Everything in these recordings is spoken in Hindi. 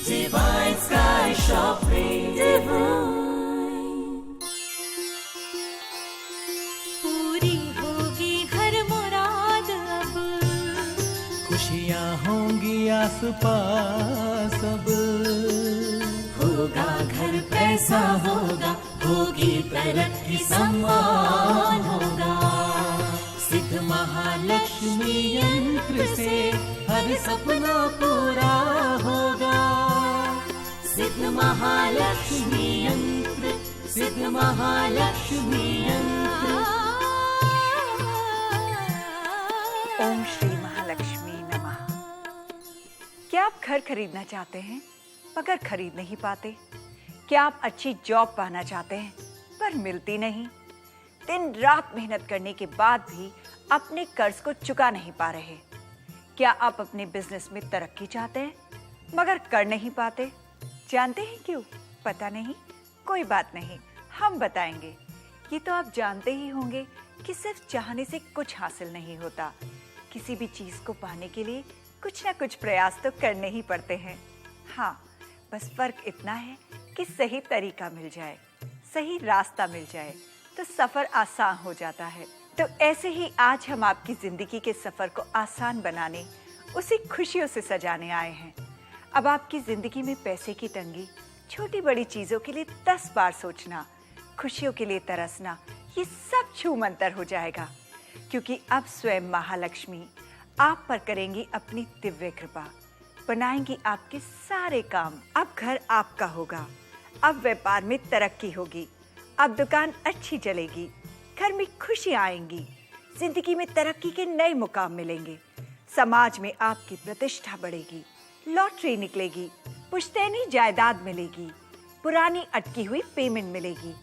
Divine Sky Shopping. पूरी होगी हर मुराद अब, खुशियाँ होंगी आस-पास अब। होगा घर पैसा होगा, होगी तरक्की सम्मान होगा। सिद्ध महालक्ष्मी यंत्र से हर सपना पूरा होगा। सिद्ध महालक्ष्मी यंत्र, सिद्ध महालक्ष्मी यंत्र। ओम श्री महालक्ष्मी नमः। क्या आप घर खरीदना चाहते हैं मगर खरीद नहीं पाते? क्या आप अच्छी जॉब पाना चाहते हैं पर मिलती नहीं? दिन रात मेहनत करने के बाद भी अपने कर्ज को चुका नहीं पा रहे? क्या आप अपने बिजनेस में तरक्की चाहते हैं मगर कर नहीं पाते? जानते हैं क्यों? पता नहीं? कोई बात नहीं, हम बताएंगे। ये तो आप जानते ही होंगे कि सिर्फ चाहने से कुछ हासिल नहीं होता। किसी भी चीज को पाने के लिए कुछ ना कुछ प्रयास तो करने ही पड़ते हैं। हाँ, बस फर्क इतना है कि सही तरीका मिल जाए, सही रास्ता मिल जाए तो सफर आसान हो जाता है। तो ऐसे ही आज हम आपकी जिंदगी के सफर को आसान बनाने, उसी खुशियों से सजाने आए हैं। अब आपकी जिंदगी में पैसे की तंगी, छोटी बड़ी चीजों के लिए 10 बार सोचना, खुशियों के लिए तरसना, ये सब छू मंतर हो जाएगा, क्योंकि अब स्वयं महालक्ष्मी आप पर करेंगी अपनी दिव्य कृपा, बनाएंगी आपके सारे काम। अब घर आपका होगा, अब व्यापार में तरक्की होगी, अब दुकान अच्छी चलेगी, घर में खुशियां आएंगी, जिंदगी में तरक्की के नए मुकाम मिलेंगे, समाज में आपकी प्रतिष्ठा बढ़ेगी, लॉटरी निकलेगी, पुश्तैनी जायदाद मिलेगी, पुरानी अटकी हुई पेमेंट मिलेगी,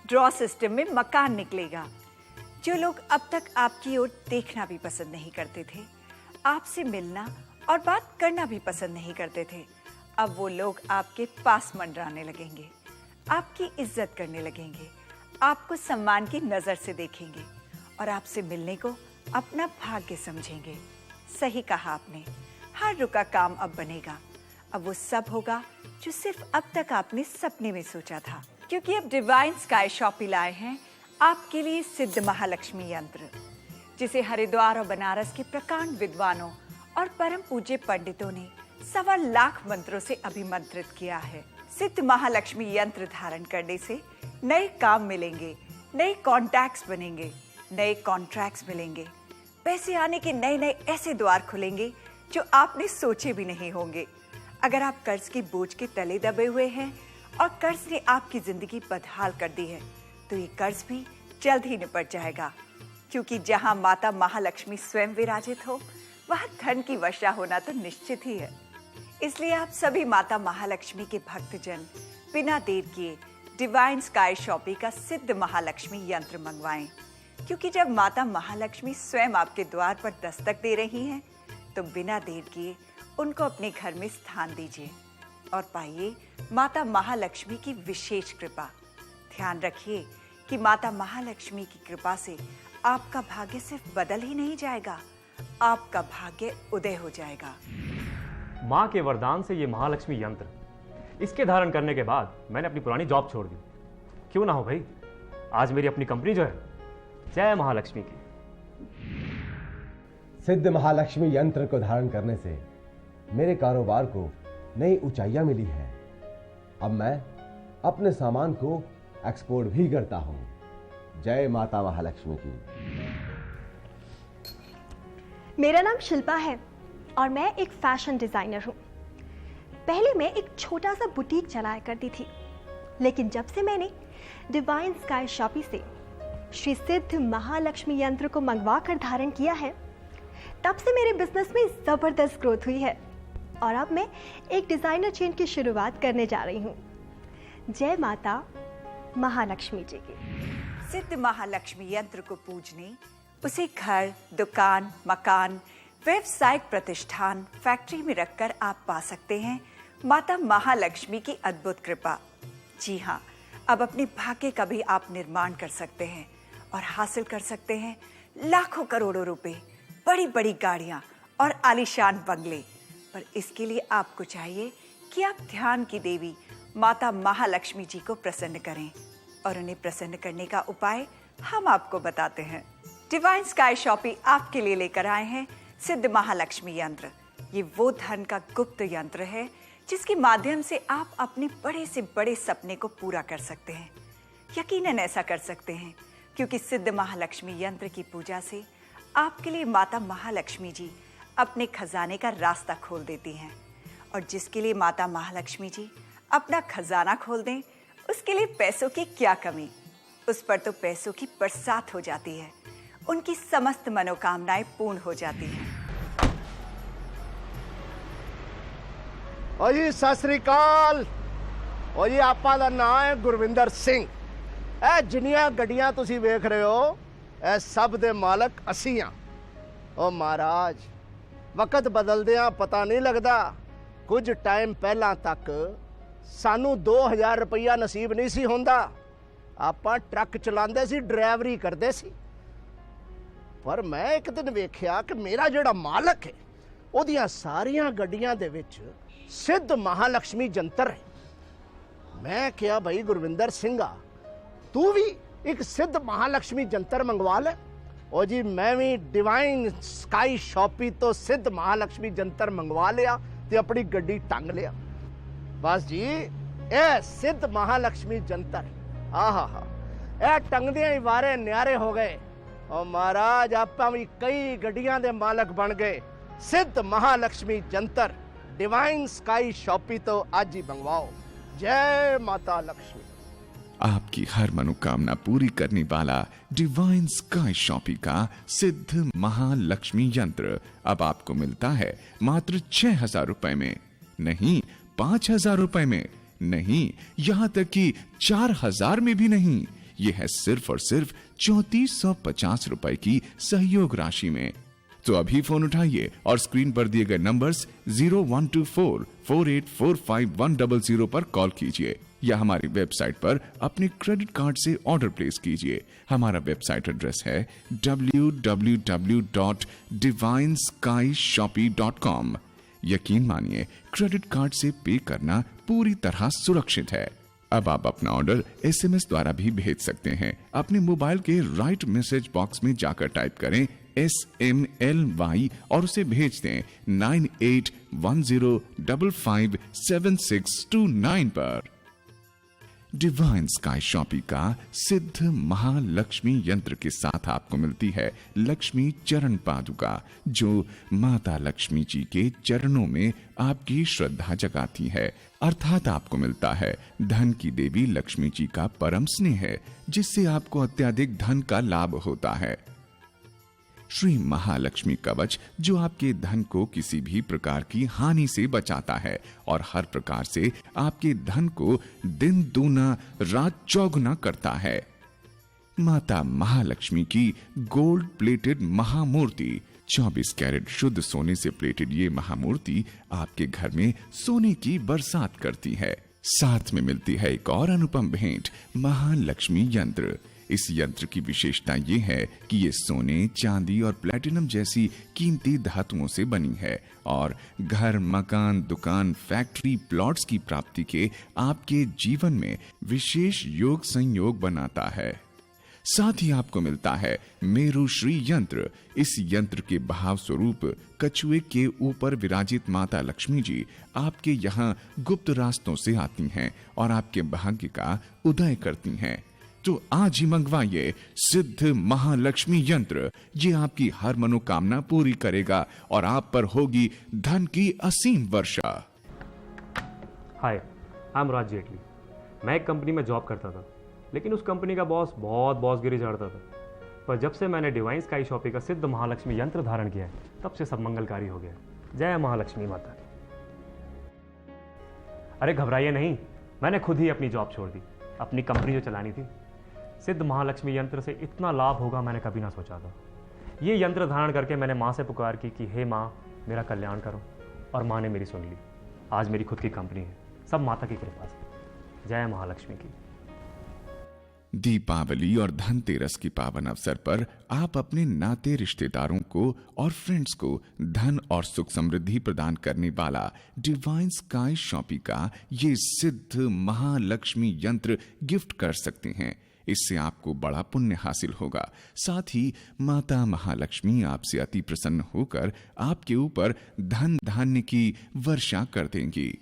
ड्रॉ सिस्टम में मकान निकलेगा। जो लोग अब तक आपकी ओर देखना भी पसंद नहीं करते थे, आपसे मिलना और बात करना भी पसंद नहीं करते थे, अब वो लोग आपके पास मंडराने लगेंगे, आपकी इज्जत करने लगेंगे, आपको सम्मान की नजर से देखेंगे और आपसे मिलने को अपना भाग्य समझेंगे। सही कहा आपने, हर रुका काम अब बनेगा। अब वो सब होगा जो सिर्फ अब तक आपने सपने में सोचा था, क्योंकि अब डिवाइन स्काई शॉपिंग लाए हैं आपके लिए सिद्ध महालक्ष्मी यंत्र, जिसे हरिद्वार और बनारस के प्रकांड विद्वानों और परम पूज्य पंडितों ने 1.25 लाख मंत्रों से अभिमंत्रित किया है। सिद्ध महालक्ष्मी यंत्र धारण करने से नए काम मिलेंगे, नए कॉन्टैक्ट्स बनेंगे, नए कॉन्ट्रैक्ट्स मिलेंगे, पैसे आने के नए नए ऐसे द्वार खुलेंगे जो आपने सोचे भी नहीं होंगे। अगर आप कर्ज की बोझ के तले दबे हुए हैं और कर्ज ने आपकी जिंदगी बदहाल कर दी है, तो ये कर्ज भी जल्द ही निपट जाएगा, क्योंकि जहां माता महालक्ष्मी स्वयं विराजित हो, वहां धन की वर्षा होना तो निश्चित ही है। इसलिए आप सभी माता महालक्ष्मी के भक्तजन बिना देर किए डिवाइन स्काई शॉपिंग का सिद्ध महालक्ष्मी यंत्र मंगवाएं, क्योंकि जब माता महालक्ष्मी स्वयं आपके द्वार पर दस्तक दे रही हैं, तो बिना देर किए उनको अपने घर में स्थान दीजिए और पाइए माता महालक्ष्मी की विशेष कृपा। ध्यान रखिए कि माता महालक्ष्मी की कृपा से आपका भाग्य सिर्फ बदल ही नहीं जाएगा, आपका भाग्य उदय हो जाएगा। माँ के वरदान से ये महालक्ष्मी यंत्र, इसके धारण करने के बाद मैंने अपनी पुरानी जॉब छोड़ दी। क्यों ना हो भाई, आज मेरी अपनी कंपनी जो है, जय महालक्ष्मी की। सिद्ध महालक्ष्मी यंत्र को धारण करने से मेरे कारोबार को नई ऊंचाइयां मिली है। अब मैं अपने सामान को एक्सपोर्ट भी करता हूं। जय माता महालक्ष्मी की। मेरा नाम शिल्पा है और मैं एक फैशन डिजाइनर हूं। पहले मैं एक छोटा सा बुटीक चलाया करती थी, लेकिन जब से मैंने डिवाइन स्काई शॉपिंग से श्री सिद्ध महालक्ष्मी यंत्र को मंगवा कर धारण किया है, तब से मेरे बिजनेस में जबरदस्त ग्रोथ हुई है और अब मैं एक डिजाइनर चेन की शुरुआत करने जा रही हूँ। जय माता महालक्ष्मी जी की। सिद्ध महालक्ष्मी यंत्र को पूजने, उसे घर, दुकान, मकान, व्यवसायिक प्रतिष्ठान, फैक्ट्री में रखकर आप पा सकते हैं माता महालक्ष्मी की अद्भुत कृपा। जी हाँ, अब अपने भाग्य का भी आप निर्माण कर सकते हैं और हासिल कर सकते हैं लाखों करोड़ों रुपए, बड़ी बड़ी गाड़ियां और आलीशान बंगले। पर इसके लिए आपको चाहिए कि आप ध्यान की देवी माता महालक्ष्मी जी को प्रसन्न करें, और उन्हें प्रसन्न करने का उपाय हम आपको बताते हैं। डिवाइन स्काई शॉपी आपके लिए लेकर आए हैं सिद्ध महालक्ष्मी यंत्र। ये वो धन का गुप्त यंत्र है जिसके माध्यम से आप अपने बड़े से बड़े सपने को पूरा कर सकते हैं। यकीनन ऐसा कर सकते हैं क्योंकि सिद्ध महालक्ष्मी यंत्र की पूजा से आपके लिए माता महालक्ष्मी जी अपने खजाने का रास्ता खोल देती हैं, और जिसके लिए माता महालक्ष्मी जी अपना खजाना खोल दें उसके लिए पैसों की क्या कमी, उस पर तो पैसों की बरसात हो जाती है, उनकी समस्त मनोकामनाएं पूर्ण हो जाती हैं। ओ जी सत श्री अकाल। ओ जी आपा दा नाम है गुरविंदर सिंह। ए जिन्नियां गड्डियां तुसी वेख रहे हो ए सब दे मालक असी हां। ओ महाराज वक्त बदलदियां पता नहीं लगदा, कुछ टाइम पहला तक सानू 2000 रुपया नसीब नहीं सी होंदा। आपां ट्रक चलांदे सी, ड्राइवरी करदे सी, पर मैं एक दिन वेख्या कि मेरा जिहड़ा मालक है ओदियां सारियां गड्डियां दे विच सिद्ध महालक्ष्मी जंतर है। मैं क्या भाई गुरविंदर सिंह तू भी एक सिद्ध महालक्ष्मी जंतर मंगवा ले। ओ जी मैं भी डिवाइन स्काई शॉपी तो सिद्ध महालक्ष्मी जंतर मंगवा लिया ते अपनी गड्डी टंग लिया। बस जी ए सिद्ध महालक्ष्मी जंतर आहा हा ए टंगदियां ही वारे न्यारे हो गए। और महाराज आपां भी कई गड्डियां दे मालक बन गए। Siddh Mahalakshmi Jantar divine sky shoppe तो आज ही मंगवाओ। जय माता लक्ष्मी। आपकी हर मनोकामना पूरी करने वाला डिवाइन स्काई शॉपी का सिद्ध महालक्ष्मी यंत्र अब आपको मिलता है मात्र 6,000 रुपए में, नहीं 5,000 रुपए में, नहीं यहां तक कि 4,000 में भी नहीं। यह है सिर्फ और सिर्फ 3450 रुपए की सहयोग राशि में। तो अभी फोन उठाइए और स्क्रीन पर दिए गए नंबर्स 01244845 पर कॉल कीजिए या हमारी वेबसाइट पर अपने क्रेडिट कार्ड से ऑर्डर प्लेस कीजिए। हमारा वेबसाइट एड्रेस है www.divineskyshopee.com। यकीन मानिए क्रेडिट कार्ड से पे करना पूरी तरह सुरक्षित है। अब आप अपना ऑर्डर SMS द्वारा भी भेज सकते हैं। अपने मोबाइल के राइट मैसेज बॉक्स में जाकर टाइप करें SMLY और उसे भेज दें 9810557629 पर। डिवाइन स्काई शॉपी का सिद्ध महालक्ष्मी यंत्र के साथ आपको मिलती है लक्ष्मी चरण पादुका, जो माता लक्ष्मी जी के चरणों में आपकी श्रद्धा जगाती है। अर्थात आपको मिलता है धन की देवी लक्ष्मी जी का परम स्नेह, जिससे आपको अत्यधिक धन का लाभ होता है। श्री महालक्ष्मी कवच जो आपके धन को किसी भी प्रकार की हानि से बचाता है और हर प्रकार से आपके धन को दिन दूना रात चौगुना करता है। माता महालक्ष्मी की गोल्ड प्लेटेड महामूर्ति 24 कैरेट शुद्ध सोने से प्लेटेड ये महामूर्ति आपके घर में सोने की बरसात करती है। साथ में मिलती है एक और अनुपम भेंट, महालक्ष्मी यंत्र। इस यंत्र की विशेषता ये है कि ये सोने, चांदी और प्लैटिनम जैसी कीमती धातुओं से बनी है और घर, मकान, दुकान, फैक्ट्री, प्लॉट्स की प्राप्ति के आपके जीवन में विशेष योग संयोग बनाता है। साथ ही आपको मिलता है मेरु श्री यंत्र। इस यंत्र के भाव स्वरूप कछुए के ऊपर विराजित माता लक्ष्मी जी आपके यहाँ गुप्त रास्तों से आती हैं और आपके भाग्य का उदय करती हैं। तो आज ही मंगवाइए सिद्ध महालक्ष्मी यंत्र। ये आपकी हर मनोकामना पूरी करेगा और आप पर होगी धन की असीम वर्षा। हाय, आई एम राज जेटली। मैं एक कंपनी में जॉब करता था, लेकिन उस कंपनी का बॉस बहुत बॉसगिरी झाड़ता था। पर जब से मैंने डिवाइन स्काई शॉपी का सिद्ध महालक्ष्मी यंत्र धारण किया है, तब से सब मंगलकारी हो गया। जय महालक्ष्मी माता। अरे घबराइए नहीं, मैंने खुद ही अपनी जॉब छोड़ दी। अपनी कंपनी जो चलानी थी, सिद्ध महालक्ष्मी यंत्र से इतना लाभ होगा मैंने कभी ना सोचा था। ये यंत्र धारण करके मैंने माँ से पुकार की कि हे माँ, मेरा कल्याण करो, और माँ ने मेरी सुन ली। आज मेरी खुद की कंपनी है, सब माता की कृपा से। जय महालक्ष्मी की। दीपावली और धनतेरस की पावन अवसर पर आप अपने नाते रिश्तेदारों को और फ्रेंड्स को धन और सुख समृद्धि प्रदान करने वाला डिवाइन स्काई शॉपी का ये सिद्ध महालक्ष्मी यंत्र गिफ्ट कर सकते हैं। इससे आपको बड़ा पुण्य हासिल होगा। साथ ही माता महालक्ष्मी आपसे अति प्रसन्न होकर आपके ऊपर धन धान्य की वर्षा कर देंगी।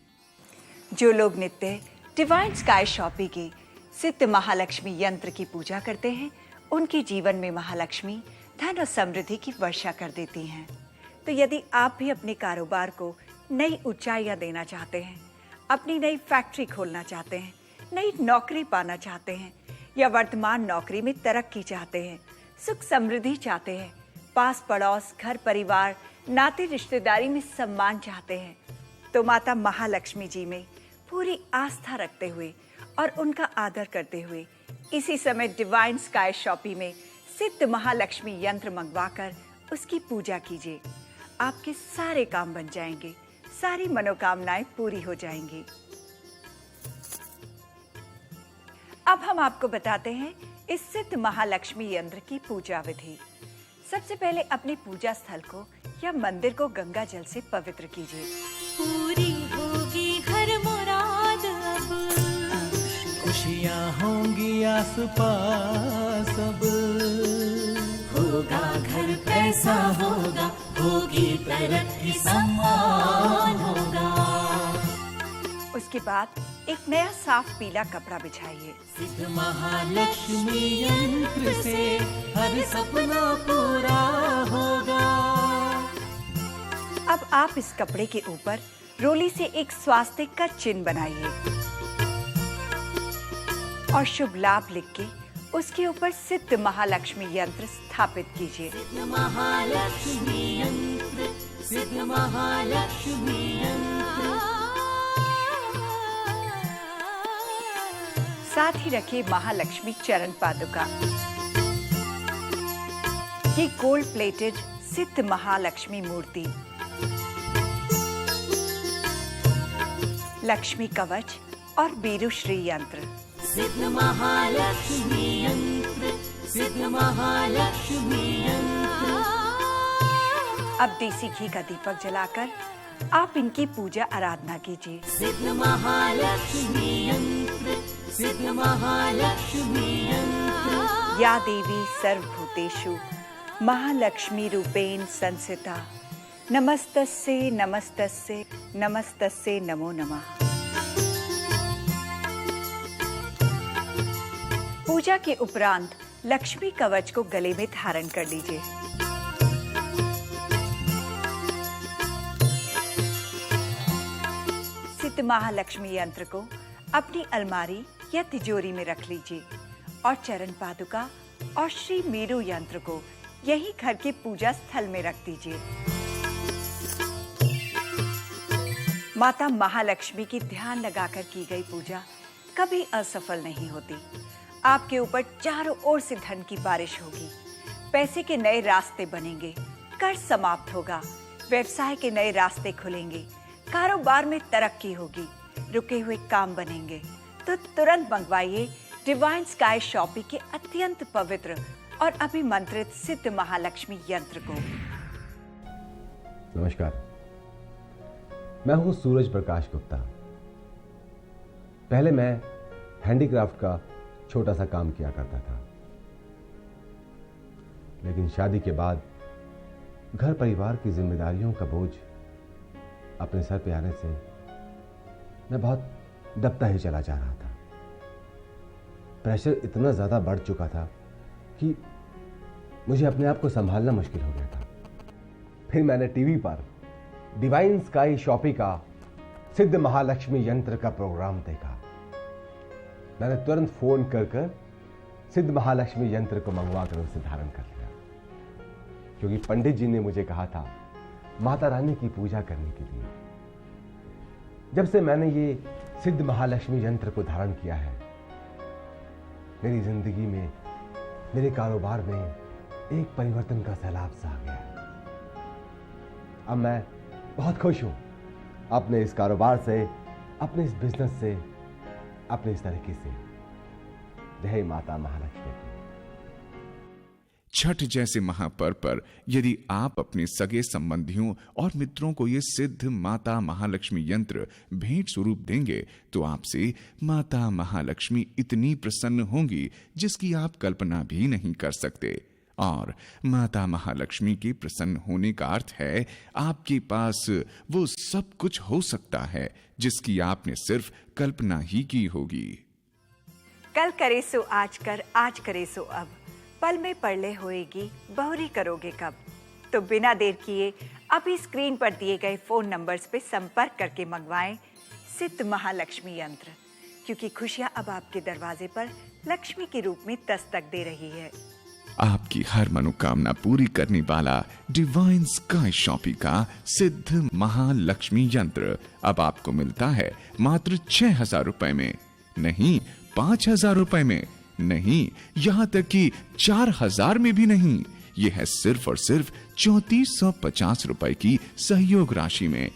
जो लोग नित्य डिवाइन स्काई शॉपी के सिद्ध महालक्ष्मी यंत्र की पूजा करते हैं, उनके जीवन में महालक्ष्मी धन और समृद्धि की वर्षा कर देती हैं। तो यदि आप भी अपने कारोबार को नई ऊंचाइयां देना चाहते हैं, अपनी नई फैक्ट्री खोलना चाहते हैं, नई नौकरी पाना चाहते हैं या वर्तमान नौकरी में तरक्की चाहते हैं, सुख समृद्धि चाहते हैं, पास पड़ोस, घर परिवार, नाते रिश्तेदारी में सम्मान चाहते हैं, तो माता महालक्ष्मी जी में पूरी आस्था रखते हुए और उनका आदर करते हुए इसी समय डिवाइन स्काई शॉपी में सिद्ध महालक्ष्मी यंत्र मंगवाकर उसकी पूजा कीजिए। आपके सारे काम बन जाएंगे, सारी मनोकामनाएं पूरी हो जाएंगी। अब हम आपको बताते हैं इस सिद्ध महालक्ष्मी यंत्र की पूजा विधि। सबसे पहले अपने पूजा स्थल को या मंदिर को गंगा जल से पवित्र कीजिए। पूरी होगी हर मुराद अब, खुशियाँ होंगी आस पास अब, होगा घर पैसा होगा, होगी तरक्की सम्मान होगा। उसके बाद एक नया साफ पीला कपड़ा बिछाइए। सिद्ध महालक्ष्मी यंत्र से हर सपना पूरा होगा। अब आप इस कपड़े के ऊपर रोली से एक स्वास्तिक का चिन्ह बनाइए और शुभ लाभ लिख के उसके ऊपर सिद्ध महालक्ष्मी यंत्र स्थापित कीजिए। सिद्ध महालक्ष्मी यंत्र, सिद्ध महालक्ष्मी यंत्र। साथ ही रखिए महालक्ष्मी चरण पादुका। ये गोल्ड प्लेटेड सिद्ध महालक्ष्मी मूर्ति लक्ष्मी कवच और बीरुश्री यंत्र। सिद्ध महालक्ष्मी यंत्र, सिद्ध महालक्ष्मी यंत्र। अब देसी घी का दीपक जलाकर आप इनकी पूजा आराधना कीजिए। सिद्ध महालक्ष्मी यंत्र, सिद्ध महालक्ष्मी यंत्र। या देवी सर्वभूतेषु महालक्ष्मी रूपेण संस्थिता, नमस्तस्यै नमस्तस्यै नमस्तस्यै नमो नमः। पूजा के उपरांत लक्ष्मी कवच को गले में धारण कर लीजिए। सिद्ध महालक्ष्मी यंत्र को अपनी अलमारी या तिजोरी में रख लीजिए और चरण पादुका और श्री मेरु यंत्र को यही घर के पूजा स्थल में रख दीजिए। माता महालक्ष्मी की ध्यान लगाकर की गई पूजा कभी असफल नहीं होती। आपके ऊपर चारों ओर से धन की बारिश होगी, पैसे के नए रास्ते बनेंगे, कर्ज समाप्त होगा, व्यवसाय के नए रास्ते खुलेंगे, कारोबार में तरक्की होगी, रुके हुए काम बनेंगे। तो तुरंत मंगवाइए डिवाइन स्काई शॉपी के अत्यंत पवित्र और अभिमंत्रित सिद्ध महालक्ष्मी यंत्र को। नमस्कार, मैं हूं सूरज प्रकाश गुप्ता। पहले मैं हैंडीक्राफ्ट का छोटा सा काम किया करता था, लेकिन शादी के बाद घर परिवार की जिम्मेदारियों का बोझ अपने सर पे आने से मैं बहुत दबता ही चला जा रहा था। प्रेशर इतना ज़्यादा बढ़ चुका था कि मुझे अपने आप को संभालना मुश्किल हो गया था। फिर मैंने टीवी पर डिवाइन स्काई शॉपी का सिद्ध महालक्ष्मी यंत्र का प्रोग्राम देखा। मैंने तुरंत फोन कर सिद्ध महालक्ष्मी यंत्र को मंगवा कर उसे धारण कर लिया, क्योंकि पंडित जी ने मुझे कहा था माता रानी की पूजा करने के लिए। जब से मैंने ये सिद्ध महालक्ष्मी यंत्र को धारण किया है, मेरी जिंदगी में, मेरे कारोबार में एक परिवर्तन का सैलाब सा आ गया है। अब मैं बहुत खुश हूं अपने इस कारोबार से, अपने इस बिजनेस से, अपने इस तरीके से। जय माता महालक्ष्मी की। छठ जैसे महापर्व पर यदि आप अपने सगे संबंधियों और मित्रों को ये सिद्ध माता महालक्ष्मी यंत्र भेंट स्वरूप देंगे तो आपसे माता महालक्ष्मी इतनी प्रसन्न होंगी जिसकी आप कल्पना भी नहीं कर सकते। और माता महालक्ष्मी के प्रसन्न होने का अर्थ है आपके पास वो सब कुछ हो सकता है जिसकी आपने सिर्फ कल्पना ही की होगी। कल करे सो आज कर, आज करे सो अब, पल में पड़ले होएगी, बहुरी करोगे कब। तो बिना देर किए अभी स्क्रीन पर दिए गए फोन नंबर्स पे संपर्क करके मंगवाएं सिद्ध महालक्ष्मी यंत्र, क्योंकि खुशियां अब आपके दरवाजे पर लक्ष्मी के रूप में दस्तक दे रही है। आपकी हर मनोकामना पूरी करने वाला डिवाइन स्काई शॉपी का सिद्ध महालक्ष्मी यंत्र अब आपको मिलता है मात्र 6,000 रुपए में, नहीं 5,000 रुपए में, नहीं यहां तक कि 4,000 में भी नहीं। यह है सिर्फ और सिर्फ 3,450 रुपए की सहयोग राशि में।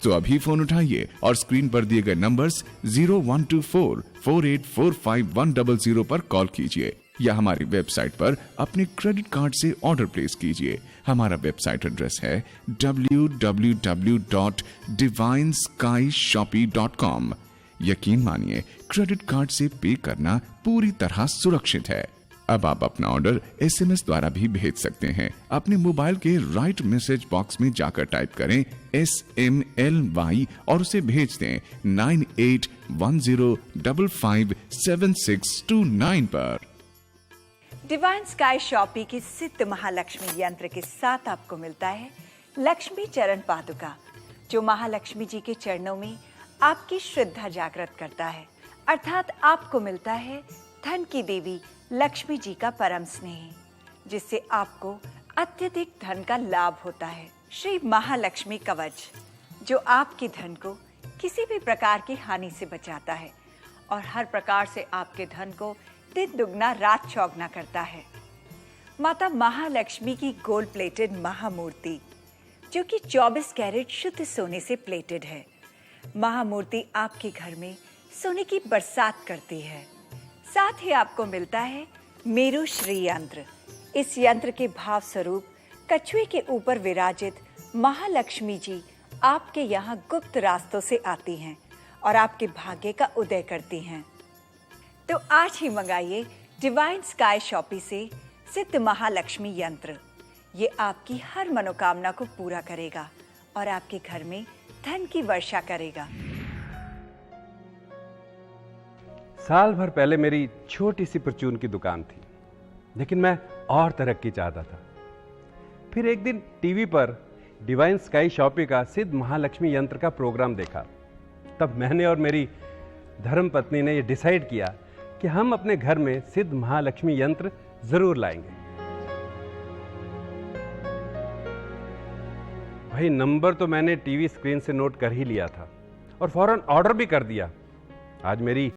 तो अभी फोन उठाइए और स्क्रीन पर दिए गए नंबर्स 01244845 पर कॉल कीजिए या हमारी वेबसाइट पर अपने क्रेडिट कार्ड से ऑर्डर प्लेस कीजिए। हमारा वेबसाइट एड्रेस है www.divineskyshopee.com। यकीन मानिए क्रेडिट कार्ड से पे करना पूरी तरह सुरक्षित है। अब आप अपना ऑर्डर SMS द्वारा भी भेज सकते हैं। अपने मोबाइल के राइट मैसेज बॉक्स में जाकर टाइप करें SMLY और उसे भेज दें 9810557629 पर। डिवाइन स्काई शॉपी की सिद्ध महालक्ष्मी यंत्र के साथ आपको मिलता है लक्ष्मी चरण पादुका, जो महालक्ष्मी जी के चरणों में आपकी श्रद्धा जागृत करता है। अर्थात आपको मिलता है धन की देवी लक्ष्मी जी का परम स्नेह, जिससे आपको अत्यधिक धन का लाभ होता है। श्री महालक्ष्मी कवच, जो आपके धन को किसी भी प्रकार की हानि से बचाता है और हर प्रकार से आपके धन को दिन दुगना रात चौगना करता है। माता महालक्ष्मी की गोल्ड प्लेटेड महामूर्ति, जो कि 24 कैरेट शुद्ध सोने से प्लेटेड है। महामूर्ति आपके घर में सोने की बरसात करती है। साथ ही आपको मिलता है मेरु श्री यंत्र। इस यंत्र के भाव स्वरूप कछुए के ऊपर विराजित महालक्ष्मी जी आपके यहाँ गुप्त रास्तों से आती हैं और आपके भाग्य का उदय करती हैं। तो आज ही मंगाइए डिवाइन स्काई शॉपी से सिद्ध महालक्ष्मी यंत्र। ये आपकी हर मनोकामना को पूरा करेगा और आपके घर में धन की वर्षा करेगा। साल भर पहले मेरी छोटी सी परचून की दुकान थी, लेकिन मैं और तरक्की चाहता था। फिर एक दिन टीवी पर डिवाइन स्काई शॉपी का सिद्ध महालक्ष्मी यंत्र का प्रोग्राम देखा। तब मैंने और मेरी धर्मपत्नी ने यह डिसाइड किया कि हम अपने घर में सिद्ध महालक्ष्मी यंत्र जरूर लाएंगे। भाई नंबर तो मैंने टीवी स्क्रीन से नोट कर ही लिया था और फौरन ऑर्डर भी कर दिया। आज मेरी